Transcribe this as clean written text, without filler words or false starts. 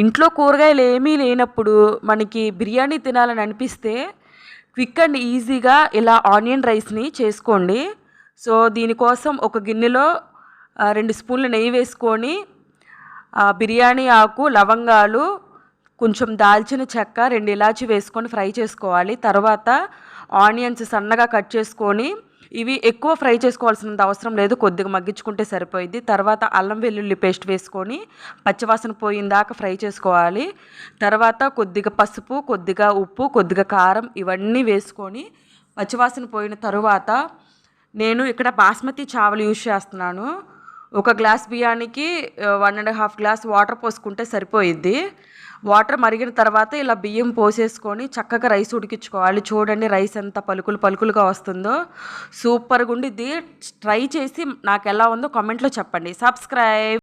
ఇంట్లో కూరగాయలు ఏమీ లేనప్పుడు మనకి బిర్యానీ తినాలని అనిపిస్తే క్విక్ అండ్ ఈజీగా ఇలా ఆనియన్ రైస్ని చేసుకోండి. సో దీనికోసం ఒక గిన్నెలో 2 స్పూన్లు నెయ్యి వేసుకొని బిర్యానీ ఆకు, లవంగాలు, కొంచెం దాల్చిన చెక్క, 2 ఇలాచి వేసుకొని ఫ్రై చేసుకోవాలి. తర్వాత ఆనియన్స్ సన్నగా కట్ చేసుకొని ఇవి ఎక్కువ ఫ్రై చేసుకోవాల్సినంత అవసరం లేదు, కొద్దిగా మగ్గించుకుంటే సరిపోయిద్ది. తర్వాత అల్లం వెల్లుల్లి పేస్ట్ వేసుకొని పచ్చివాసన పోయిందాకా ఫ్రై చేసుకోవాలి. తర్వాత కొద్దిగా పసుపు, కొద్దిగా ఉప్పు, కొద్దిగా కారం ఇవన్నీ వేసుకొని పచ్చివాసన పోయిన తరువాత నేను ఇక్కడ బాస్మతి చావల్ యూజ్ చేస్తున్నాను. ఒక గ్లాస్ బియ్యానికి 1.5 గ్లాస్ వాటర్ పోసుకుంటే సరిపోయిద్ది. వాటర్ మరిగిన తర్వాత ఇలా బియ్యం పోసేసుకొని చక్కగా రైస్ ఉడికించుకోవాలి. చూడండి రైస్ ఎంత పలుకులు పలుకులుగా వస్తుందో, సూపర్గా ఉండిద్ది. ట్రై చేసి నాకు ఎలా ఉందో కామెంట్లో చెప్పండి. సబ్స్క్రైబ్.